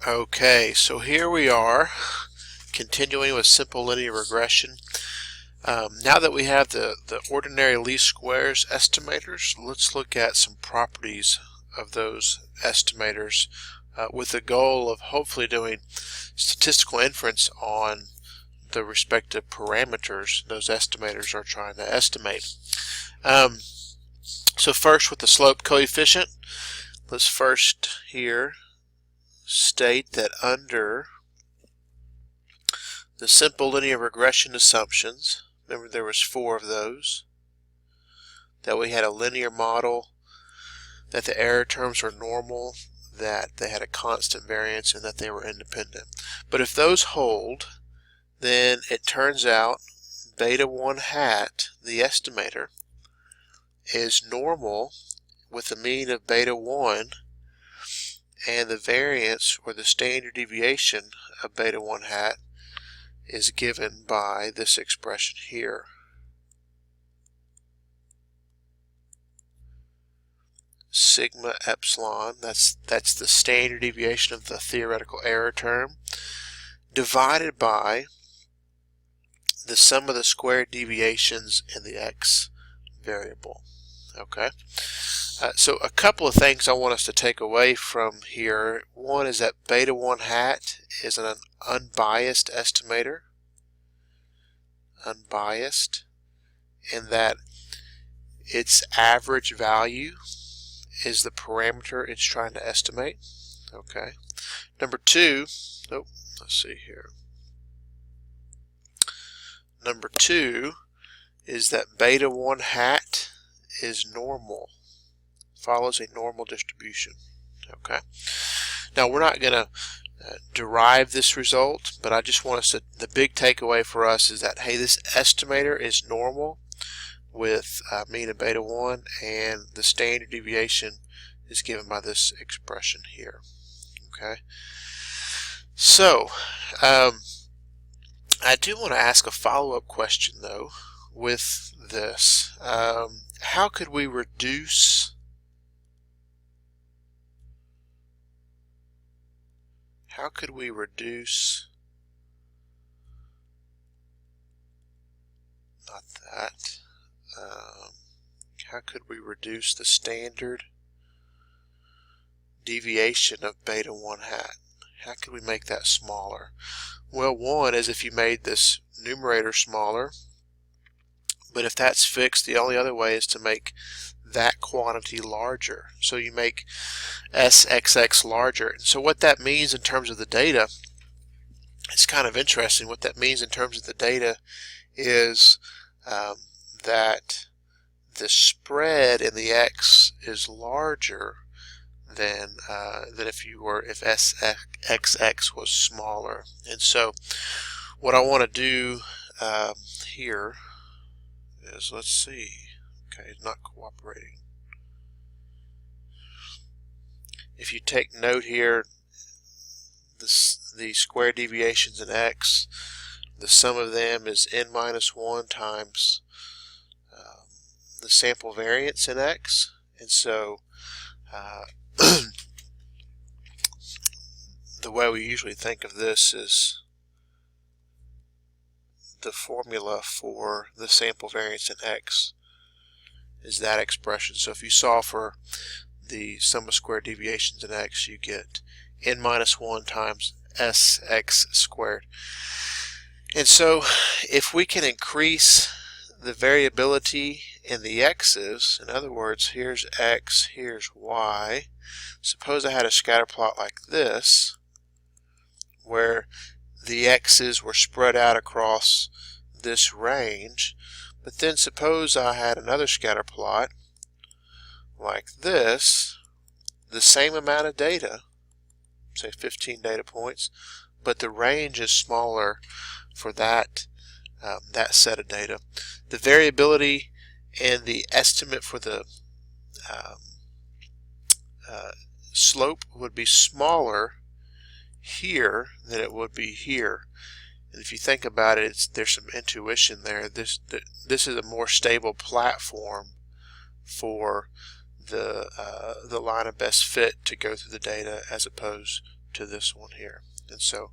Okay, so here we are, continuing with simple linear regression. Now that we have the ordinary least squares estimators, let's look at some properties of those estimators with the goal of hopefully doing statistical inference on the respective parameters those estimators are trying to estimate. So first with the slope coefficient, let's first here state that under the simple linear regression assumptions, remember there was 4 of those, that we had a linear model, that the error terms were normal, that they had a constant variance, and that they were independent. But if those hold, then it turns out beta 1 hat, the estimator, is normal with a mean of beta 1, and the variance or the standard deviation of beta 1 hat is given by this expression here. Sigma epsilon, that's the standard deviation of the theoretical error term, divided by the sum of the squared deviations in the x variable. Okay, so a couple of things I want us to take away from here. One is that beta 1 hat is an unbiased estimator, unbiased, in that its average value is the parameter it's trying to estimate. Okay. Number 2, let's see here. Number 2 is that beta 1 hat is normal, follows a normal distribution. Okay. Now we're not going to derive this result, but I just want us to, the big takeaway for us is that, hey, this estimator is normal with mean of beta 1, and the standard deviation is given by this expression here. Okay. So I do want to ask a follow-up question though with this. How could we reduce not that, how could we reduce the standard deviation of beta 1 hat? How could we make that smaller? Well, one is if you made this numerator smaller, but if that's fixed, the only other way is to make that quantity larger. So you make SXX larger. And so what that means in terms of the data, it's kind of interesting. What that means in terms of the data is that the spread in the x is larger than if SXX was smaller. And so what I want to do here is, let's see, okay, it's not cooperating. If you take note here, the square deviations in x, the sum of them is n-1 times the sample variance in x, and so the way we usually think of this is the formula for the sample variance in x is that expression. So if you solve for the sum of square deviations in x, you get n-1 times sx squared. And so if we can increase the variability in the x's, in other words, here's x, here's y. Suppose I had a scatter plot like this, where the x's were spread out across this range, but then suppose I had another scatter plot like this, the same amount of data, say 15 data points, but the range is smaller for that set of data. The variability and the estimate for the slope would be smaller here than it would be here. And if you think about it, there's some intuition there. This is a more stable platform for the line of best fit to go through the data as opposed to this one here. And so,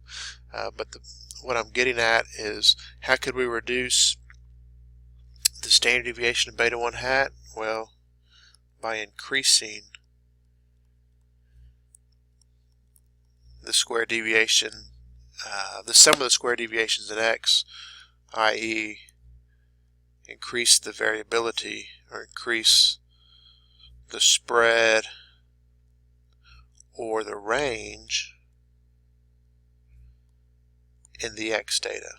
what I'm getting at is, how could we reduce the standard deviation of beta 1 hat? Well, by increasing the square deviation, the sum of the square deviations in x, i.e. increase the variability or increase the spread or the range in the x data.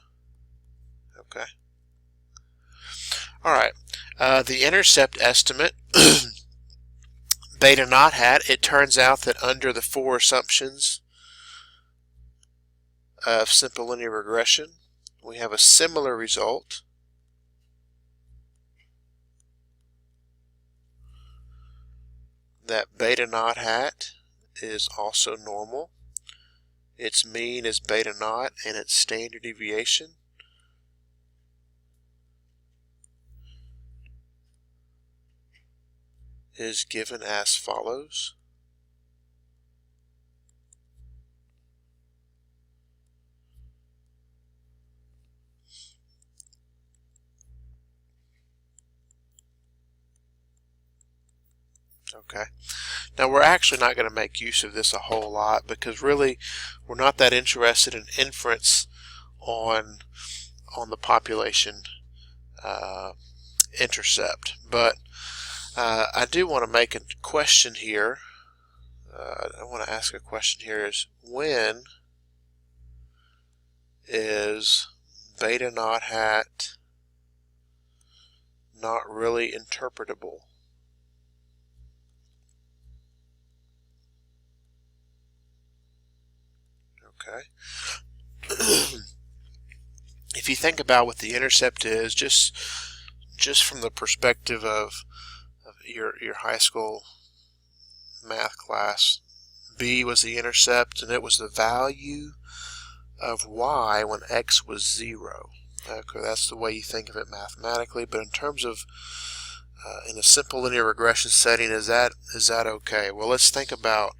Okay. Alright, the intercept estimate, beta naught hat, it turns out that under the 4 assumptions of simple linear regression, we have a similar result. That beta naught hat is also normal. Its mean is beta naught, and its standard deviation is given as follows. Okay. Now we're actually not going to make use of this a whole lot, because really we're not that interested in inference on the population intercept. But I do want to make a question here. I want to ask a question here: is when is beta naught hat not really interpretable? Okay. If you think about what the intercept is, just from the perspective of your high school math class, B was the intercept, and it was the value of y when x was 0. Okay, that's the way you think of it mathematically. But in terms of in a simple linear regression setting, is that okay? Well, let's think about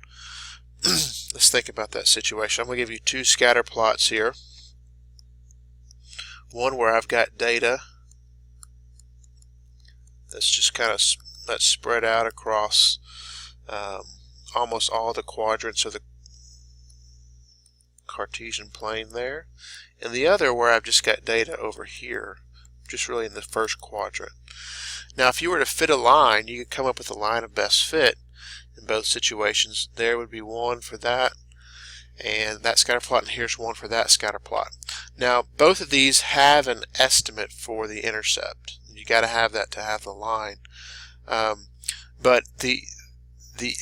that situation. I'm going to give you 2 scatter plots here. One where I've got data that's just kind of spread out across almost all the quadrants of the Cartesian plane there, and the other where I've just got data over here, just really in the first quadrant. Now, if you were to fit a line, you could come up with a line of best fit in both situations. There would be one for that and that scatter plot, and here's one for that scatter plot. Now, both of these have an estimate for the intercept. You got to have that to have the line. But the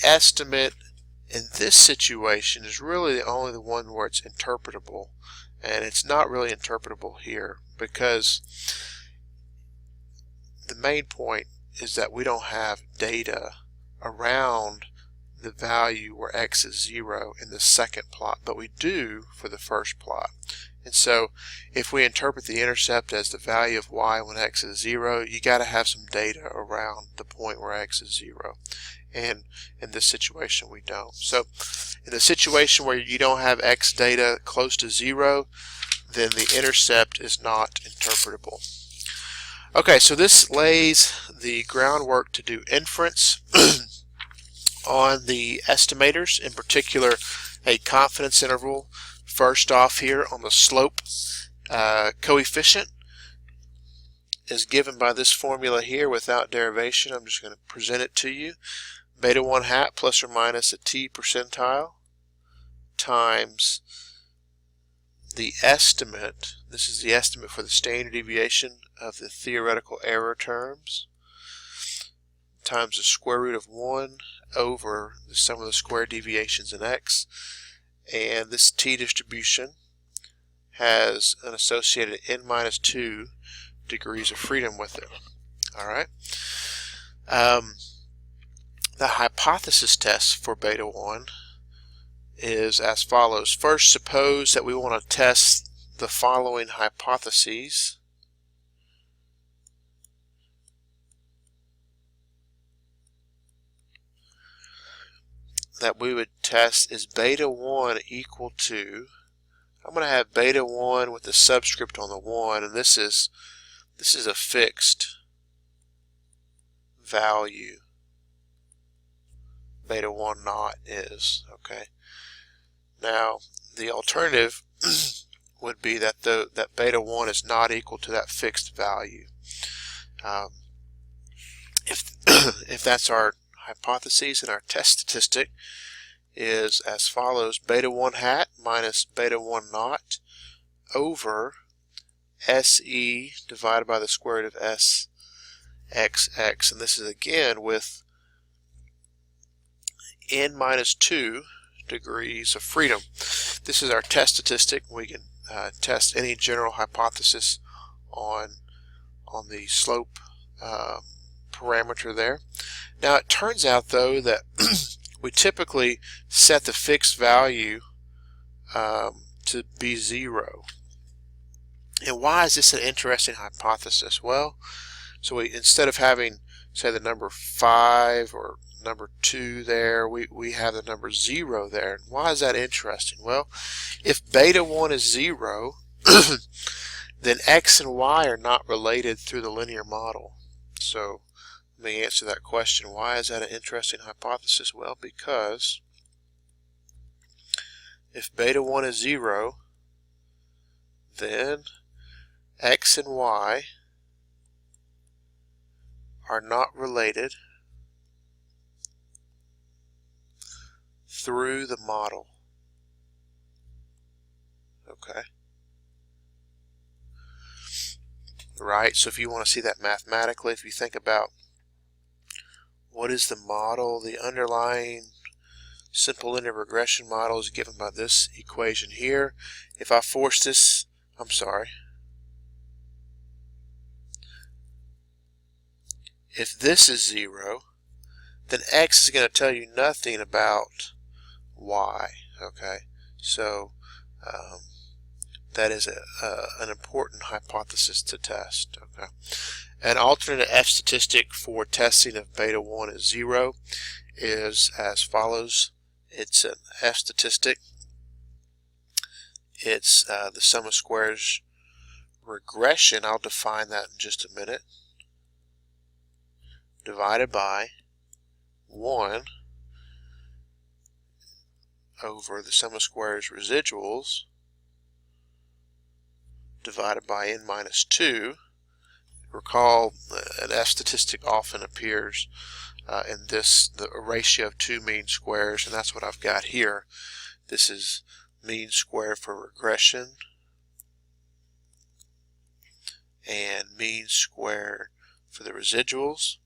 estimate in this situation is really only the one where it's interpretable, and it's not really interpretable here, because the main point is that we don't have data around the value where x is 0 in the second plot, but we do for the first plot. And so if we interpret the intercept as the value of y when x is 0, you got to have some data around the point where x is 0. And in this situation we don't. So in the situation where you don't have x data close to 0, then the intercept is not interpretable. Okay, so this lays the groundwork to do inference on the estimators, in particular a confidence interval. First off, here on the slope coefficient is given by this formula here without derivation. I'm just going to present it to you. Beta 1 hat plus or minus a t percentile times the estimate. This is the estimate for the standard deviation of the theoretical error terms, times the square root of 1 over the sum of the square deviations in x. And this t distribution has an associated n-2 degrees of freedom with it. Alright. The hypothesis test for beta 1 is as follows. First, suppose that we want to test the following hypotheses. that we would test is beta 1 equal to, I'm going to have beta 1 with the subscript on the 1, and this is a fixed value. Beta 1 naught is, okay. Now, the alternative would be that that beta 1 is not equal to that fixed value. If that's our hypotheses, and our test statistic is as follows: beta 1 hat minus beta 1 naught over SE divided by the square root of SXX, and this is again with n minus 2 degrees of freedom. This is our test statistic. We can test any general hypothesis on the slope parameter there. Now it turns out though that we typically set the fixed value to be 0. And why is this an interesting hypothesis? Well, so instead of having, say, the number 5 or number 2 there, we have the number 0 there. And why is that interesting? Well, if beta 1 is 0, then x and y are not related through the linear model. So let me answer that question. Why is that an interesting hypothesis? Well, because if beta 1 is 0, then x and y are not related through the model. Okay. Right, so if you want to see that mathematically, if you think about what is the model, the underlying simple linear regression model is given by this equation here. If I force this, if this is 0, then x is going to tell you nothing about y. Okay, so that is an important hypothesis to test. Okay, an alternate F statistic for testing if beta 1 is 0 is as follows. It's an F statistic. It's the sum of squares regression. I'll define that in just a minute. Divided by 1 over the sum of squares residuals divided by n minus 2. Recall an F statistic often appears in the ratio of 2 mean squares, and that's what I've got here. This is mean square for regression and mean square for the residuals.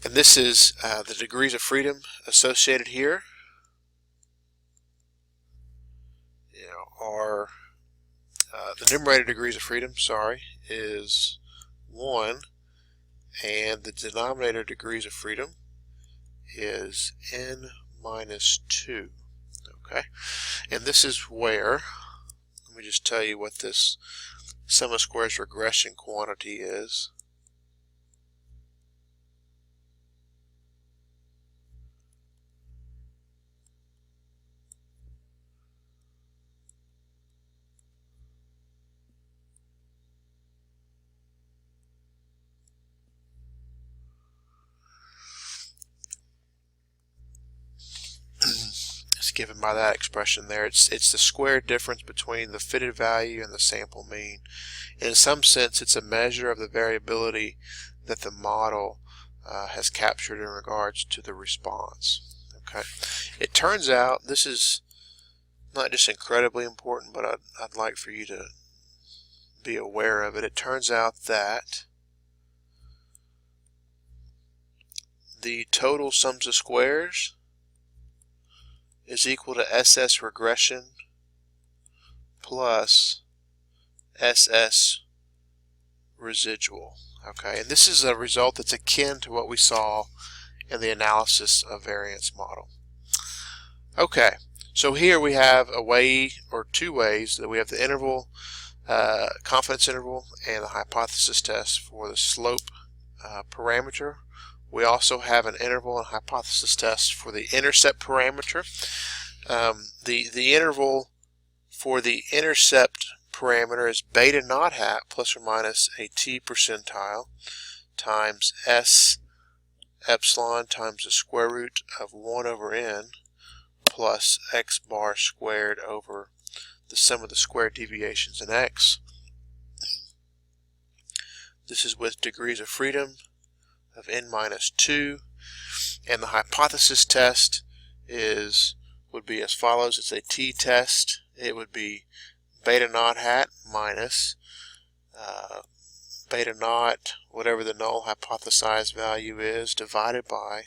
And this is the degrees of freedom associated here. Are the numerator degrees of freedom, is 1, and the denominator degrees of freedom is n minus 2. Okay, and this is where, let me just tell you what this sum of squares regression quantity is. Given by that expression there. It's the square difference between the fitted value and the sample mean. In some sense, it's a measure of the variability that the model has captured in regards to the response. Okay. It turns out, this is not just incredibly important, but I'd like for you to be aware of it. It turns out that the total sums of squares is equal to SS regression plus SS residual. Okay, and this is a result that's akin to what we saw in the analysis of variance model. Okay, so here we have a way, or two ways, that we have the interval, confidence interval, and the hypothesis test for the slope parameter, We also have an interval and hypothesis test for the intercept parameter. The interval for the intercept parameter is beta naught hat plus or minus a t percentile times s epsilon times the square root of 1 over n plus x bar squared over the sum of the square deviations in x. This is with degrees of freedom of n minus 2, and the hypothesis test would be as follows. It's a t-test. It would be beta naught hat minus beta naught, whatever the null hypothesized value is, divided by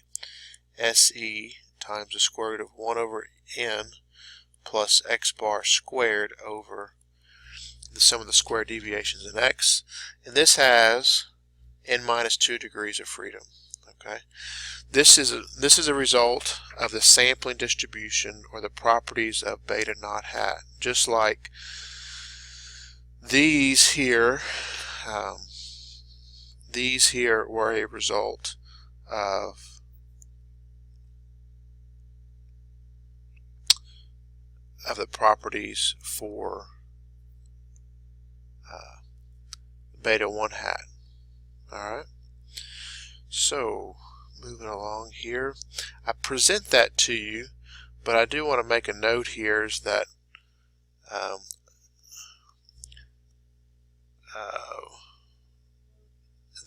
SE times the square root of 1 over n plus x bar squared over the sum of the square deviations in x. And this has n minus 2 degrees of freedom. Okay, this is a result of the sampling distribution or the properties of beta naught hat. Just like these here were a result of the properties for beta 1 hat. Alright, so moving along here, I present that to you, but I do want to make a note here is that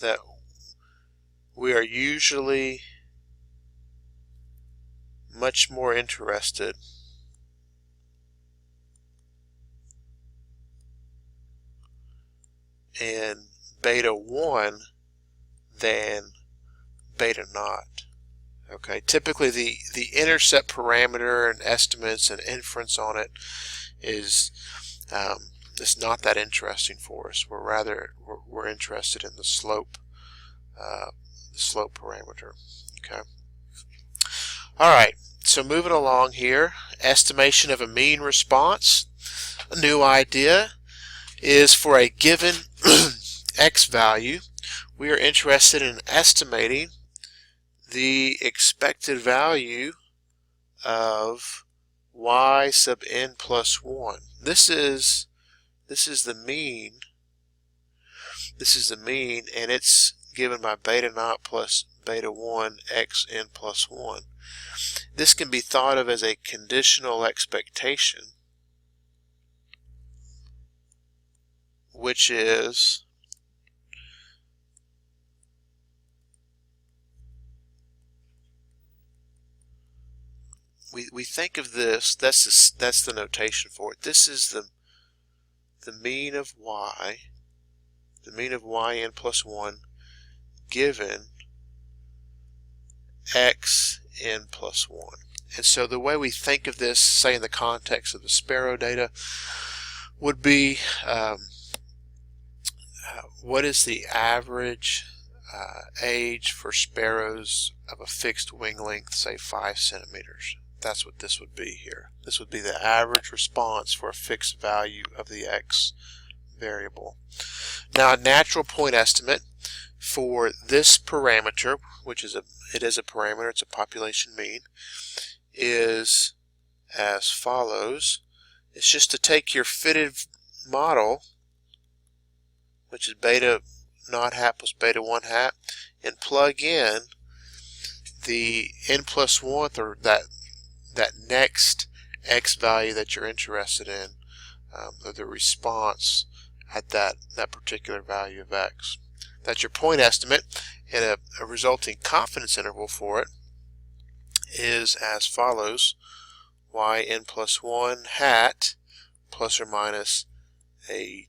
that we are usually much more interested in beta 1 than beta naught. Okay, typically the intercept parameter and estimates and inference on it is not that interesting for us. We're interested in the slope parameter. Okay. All right. So moving along here, estimation of a mean response. A new idea is for a given x value, we are interested in estimating the expected value of y sub n plus 1. This is the mean. This is the mean, and it's given by beta naught plus beta 1 x n plus 1. This can be thought of as a conditional expectation, which is we think of this, that's the notation for it. This is the mean of y, the mean of yn plus 1 given x n plus 1. And so the way we think of this, say in the context of the Sparrow data, would be what is the average age for sparrows of a fixed wing length, say 5 centimeters. That's what this would be here. This would be the average response for a fixed value of the x variable. Now a natural point estimate for this parameter, which is it is a parameter, it's a population mean, is as follows. It's just to take your fitted model, which is beta naught hat plus beta 1 hat, and plug in the n plus 1, or that next x value that you're interested in, or the response at that particular value of x. That's your point estimate, and a resulting confidence interval for it is as follows: yn plus 1 hat plus or minus a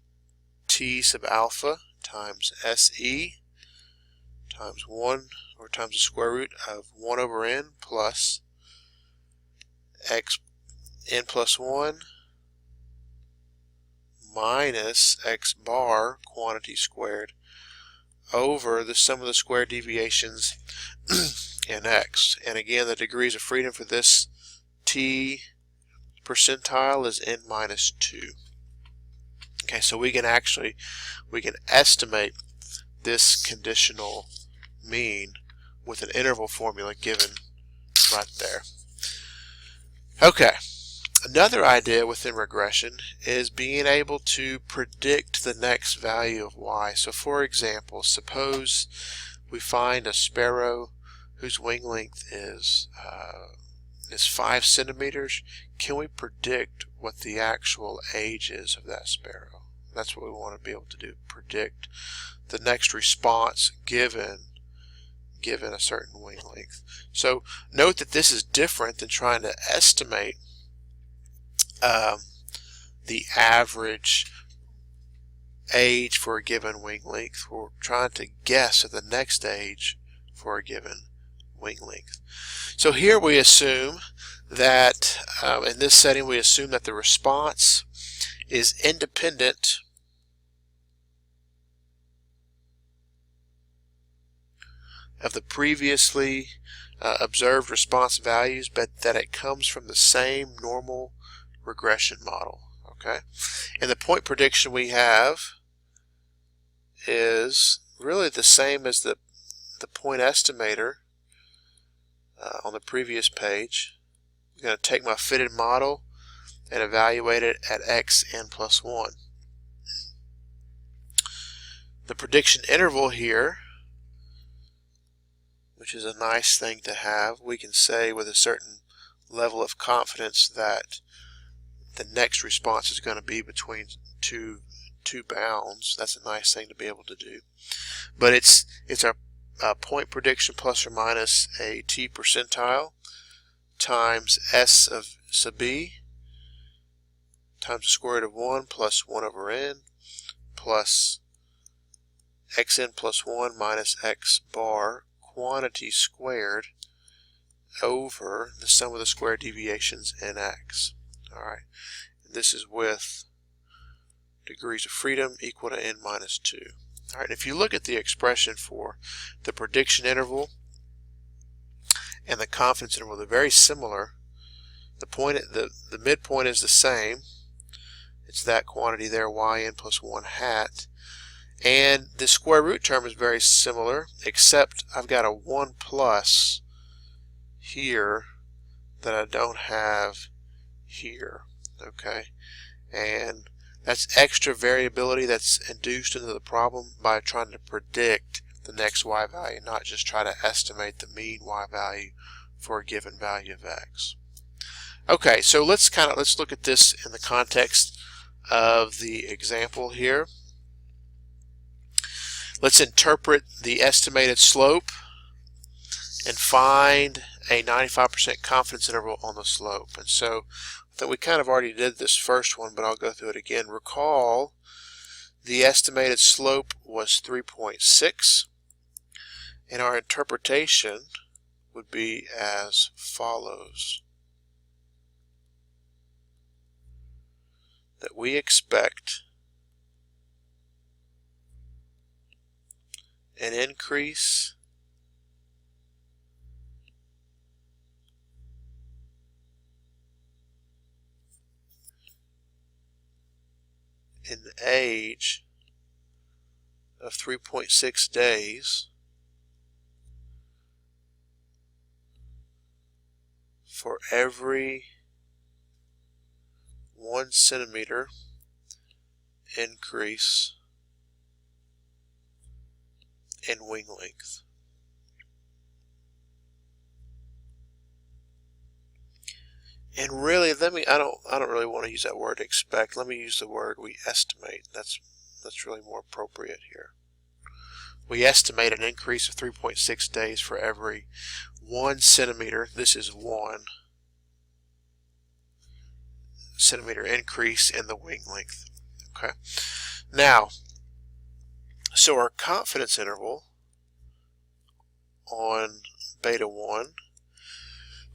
t sub alpha times se times 1 or times the square root of 1 over n plus x n plus 1 minus x bar quantity squared over the sum of the square deviations in x. And again, the degrees of freedom for this t percentile is n minus 2. Okay, so we can estimate this conditional mean with an interval formula given right there. Okay, another idea within regression is being able to predict the next value of y. So for example, suppose we find a sparrow whose wing length is 5 centimeters. Can we predict what the actual age is of that sparrow? That's what we want to be able to do, predict the next response given a certain wing length. So note that this is different than trying to estimate the average age for a given wing length. We're trying to guess at the next age for a given wing length. So here we assume that in this setting we assume that the response is independent of the previously observed response values, but that it comes from the same normal regression model. Okay, and the point prediction we have is really the same as the point estimator on the previous page. I'm going to take my fitted model and evaluate it at xn plus 1. The prediction interval here, which is a nice thing to have, we can say with a certain level of confidence that the next response is going to be between two bounds. That's a nice thing to be able to do. But it's a point prediction plus or minus a t percentile times s of sub b times the square root of 1 plus 1 over n plus xn plus 1 minus x bar quantity squared over the sum of the square deviations in x. Alright, this is with degrees of freedom equal to n minus 2. Alright, if you look at the expression for the prediction interval and the confidence interval, they're very similar. The midpoint is the same. It's that quantity there, yn plus 1 hat. And the square root term is very similar, except I've got a 1 plus here that I don't have here. Okay, and that's extra variability that's induced into the problem by trying to predict the next y value, not just try to estimate the mean y value for a given value of x. Okay, so let's look at this in the context of the example here. Let's interpret the estimated slope and find a 95% confidence interval on the slope. And so I think we kind of already did this first one, but I'll go through it again. Recall the estimated slope was 3.6, and our interpretation would be as follows. That we expect an increase in the age of 3.6 days for every 1 centimeter increase in wing length. And really, I don't really want to use that word expect. Let me use the word we estimate. That's really more appropriate here. We estimate an increase of 3.6 days for every 1 centimeter. This is 1 centimeter increase in the wing length. Okay. Now, so our confidence interval on beta 1,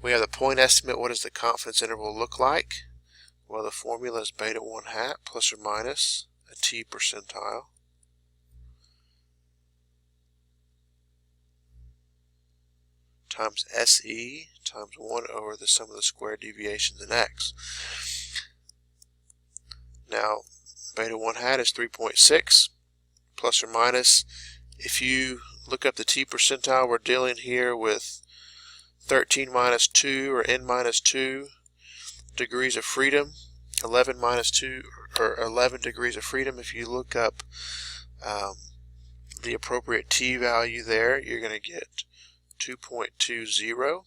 we have the point estimate. What does the confidence interval look like? Well, the formula is beta 1 hat plus or minus a t percentile times SE times 1 over the sum of the square deviations in x. Now, beta 1 hat is 3.6 plus or minus If you look up the t percentile, we're dealing here with 13 minus 2 or n minus 2 degrees of freedom, 11 minus 2 or 11 degrees of freedom. If you look up the appropriate t value there, you're going to get 2.20.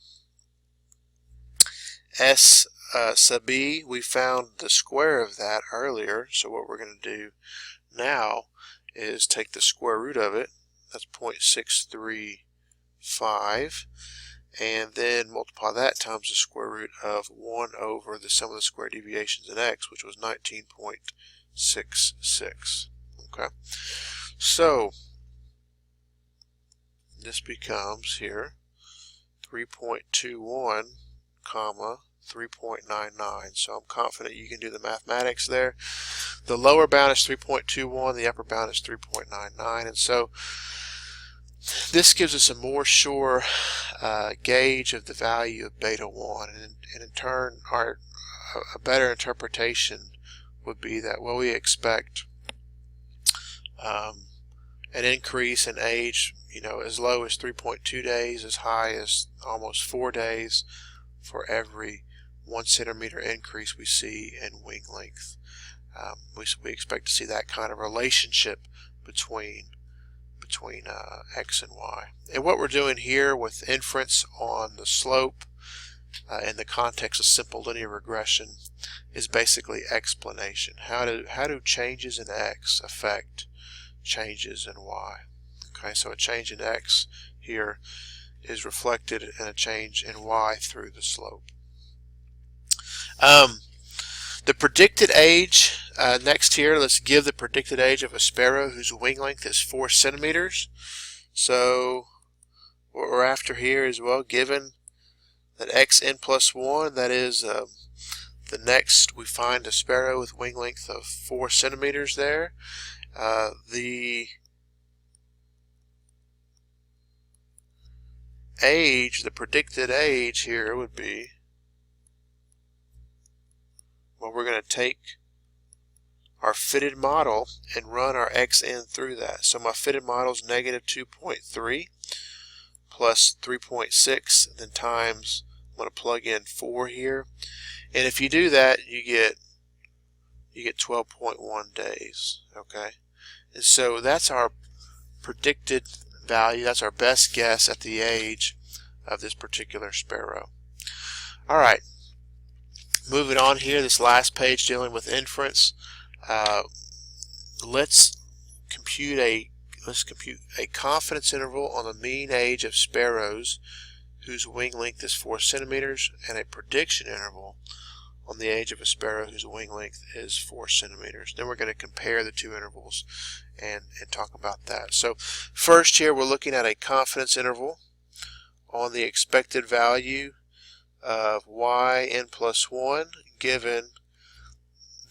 S sub e, we found the square of that earlier, so what we're going to do now is take the square root of it, that's 0.635, and then multiply that times the square root of 1 over the sum of the square deviations in x, which was 19.66. Okay, so this becomes here 3.21 comma 3.99. So I'm confident you can do the mathematics there. The lower bound is 3.21, the upper bound is 3.99, and so this gives us a more sure gauge of the value of beta 1, and in turn a better interpretation would be that, well, we expect an increase in age, as low as 3.2 days, as high as almost 4 days for every 1 centimeter increase we see in wing length. We expect to see that kind of relationship between x and y. And what we're doing here with inference on the slope in the context of simple linear regression is basically explanation. How do changes in x affect changes in y? Okay, so a change in x here is reflected in a change in y through the slope. The predicted age, next here, let's give the predicted age of a sparrow whose wing length is 4 centimeters. So what we're after here is, well, given that xn plus 1, that is the next we find a sparrow with wing length of 4 centimeters there. The age, the predicted age here would be, well, we're going to take our fitted model and run our xn through that. So my fitted model is negative 2.3 plus 3.6, then times, I'm going to plug in 4 here. And if you do that, you get 12.1 days. Okay, and so that's our predicted value. That's our best guess at the age of this particular sparrow. All right, moving on here, this last page dealing with inference. Let's compute a confidence interval on the mean age of sparrows whose wing length is 4 centimeters and a prediction interval on the age of a sparrow whose wing length is 4 centimeters. Then we're going to compare the two intervals and talk about that. So first here we're looking at a confidence interval on the expected value of yn plus 1 given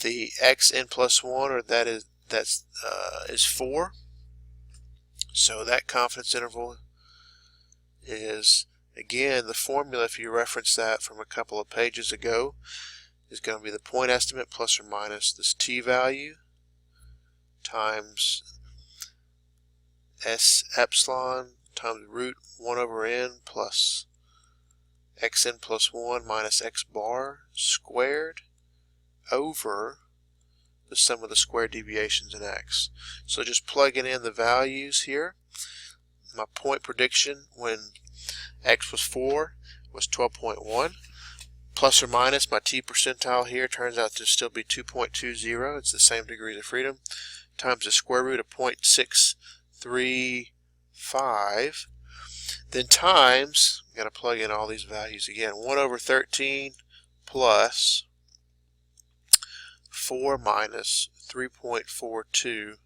the xn plus 1, or is 4. So that confidence interval is, again, the formula, if you reference that from a couple of pages ago, is going to be the point estimate plus or minus this t value times s epsilon times root 1 over n plus xn plus 1 minus x bar squared over the sum of the square deviations in x. So just plugging in the values here. My point prediction when x was 4 was 12.1. Plus or minus my t percentile here turns out to still be 2.20. It's the same degrees of freedom. Times the square root of 0.635. Then times, I've got to plug in all these values again, 1 over 13 plus 4 minus 3.42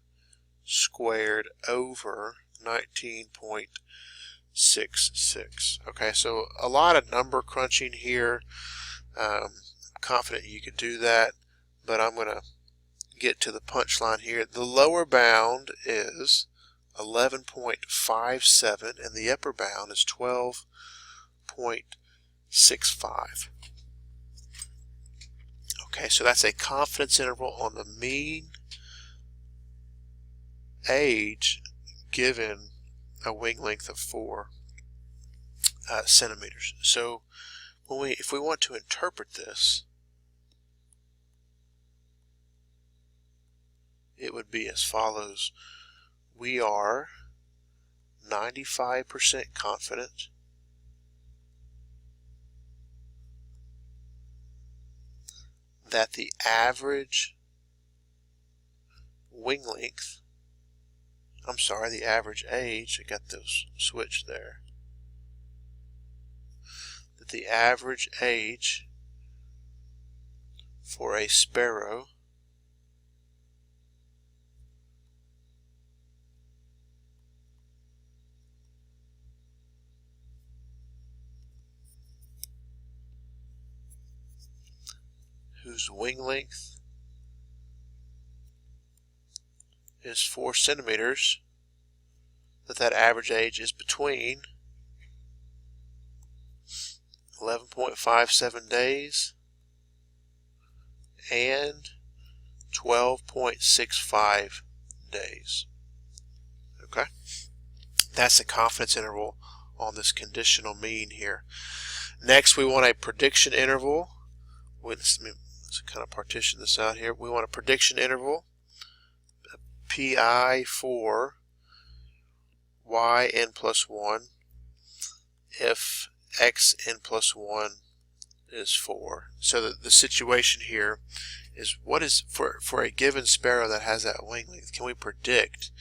squared over 19.66. Okay, so a lot of number crunching here. I'm confident you could do that, but I'm going to get to the punchline here. The lower bound is 11.57 and the upper bound is 12.65. Okay, so that's a confidence interval on the mean age given a wing length of 4 centimeters. So if we want to interpret this, it would be as follows. We are 95% confident that the average wing length, the average age, I got those switched there, that the average age for a sparrow whose wing length is 4 centimeters, that average age is between 11.57 days and 12.65 days. Okay? That's the confidence interval on this conditional mean here. Next, we want a prediction interval. Let's kind of partition this out here. We want a prediction interval, PI for yn plus 1 if xn plus 1 is 4. So the situation here is, what is, for a given sparrow that has that wing length, can we predict,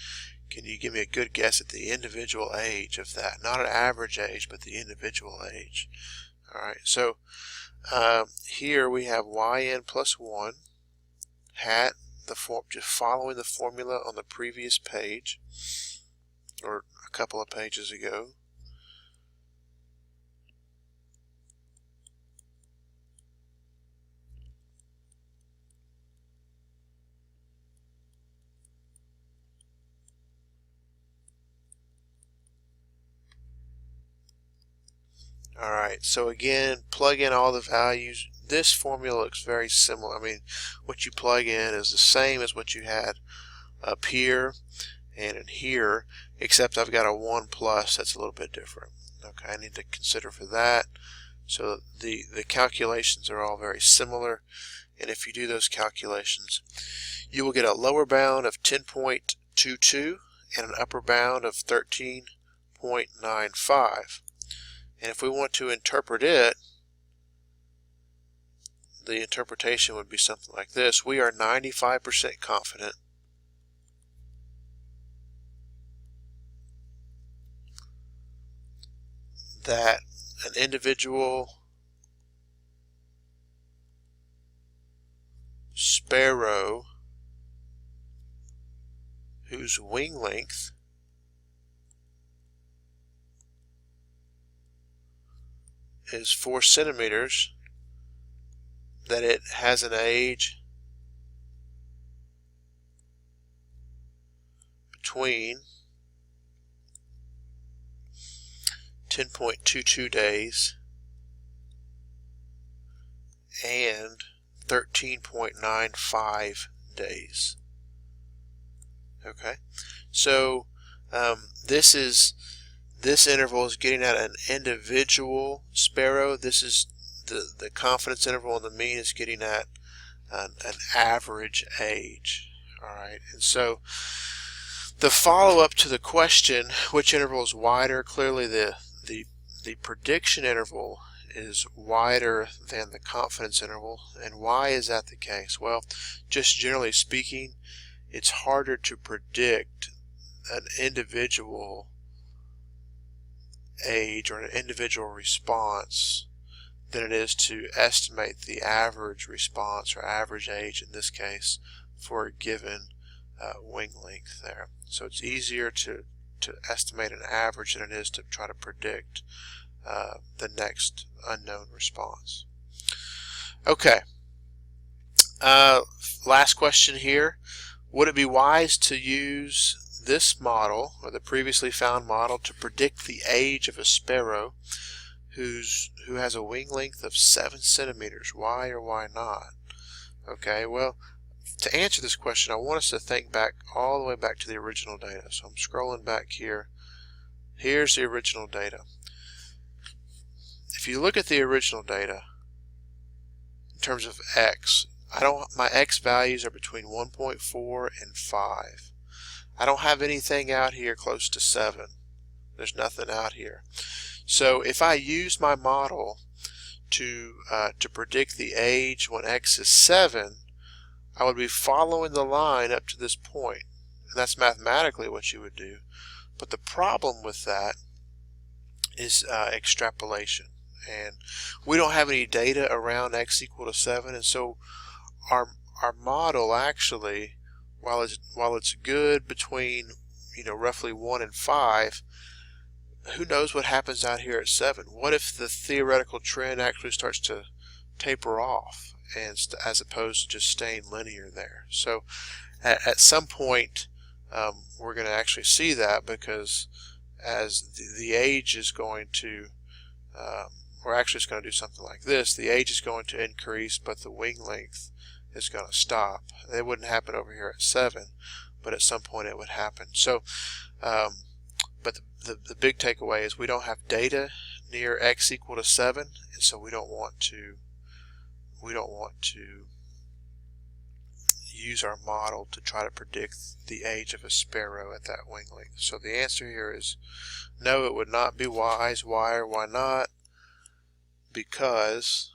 can you give me a good guess at the individual age of that? Not an average age, but the individual age. Alright, so here we have yn plus 1 hat, just following the formula on the previous page, or a couple of pages ago. Alright, so again, plug in all the values. This formula looks very similar. I mean, what you plug in is the same as what you had up here and in here, except I've got a 1 plus that's a little bit different. Okay, I need to consider for that. So the calculations are all very similar, and if you do those calculations, you will get a lower bound of 10.22 and an upper bound of 13.95. And if we want to interpret it, the interpretation would be something like this. We are 95% confident that an individual sparrow whose wing length is 4 centimeters, that it has an age between 10.22 days and 13.95 days. Okay, so this interval is getting at an individual sparrow. This is the confidence interval, and the mean is getting at an average age. Alright, and so the follow-up to the question, which interval is wider? Clearly the prediction interval is wider than the confidence interval. And why is that the case? Well, just generally speaking, it's harder to predict an individual age or an individual response than it is to estimate the average response or average age, in this case, for a given wing length there. So it's easier to estimate an average than it is to try to predict the next unknown response. Okay, last question here. Would it be wise to use this model, or the previously found model, to predict the age of a sparrow who has a wing length of 7 centimeters? Why or why not? Okay, well, to answer this question, I want us to think back all the way back to the original data. So I'm scrolling back here. Here's the original data. If you look at the original data in terms of x, my x values are between 1.4 and 5. I don't have anything out here close to 7. There's nothing out here. So if I use my model to predict the age when x is 7, I would be following the line up to this point. And that's mathematically what you would do. But the problem with that is extrapolation. And we don't have any data around x equal to 7, and so our model actually, while it's good between roughly 1 and 5, who knows what happens out here at 7? What if the theoretical trend actually starts to taper off, and as opposed to just staying linear there? So at some point we're going to actually see that, because as the age is going to or actually it's going to do something like this. The age is going to increase, but the wing length is going to stop. It wouldn't happen over here at 7, but at some point it would happen. So but the big takeaway is we don't have data near x equal to 7, and so we don't want to use our model to try to predict the age of a sparrow at that wing length. So the answer here is no, it would not be wise. Why or why not? Because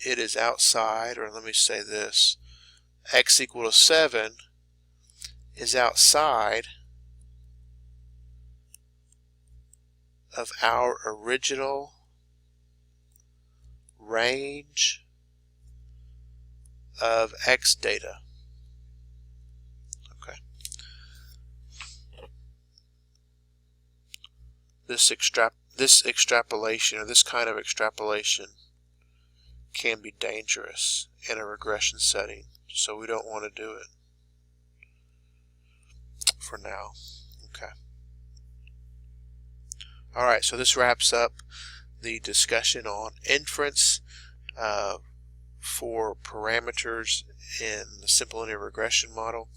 it is outside, or let me say this, x equal to 7 is outside of our original range of x data. Okay. This extrapolation, or this kind of extrapolation, can be dangerous in a regression setting, so we don't want to do it for now. Okay. Alright, so this wraps up the discussion on inference for parameters in the simple linear regression model.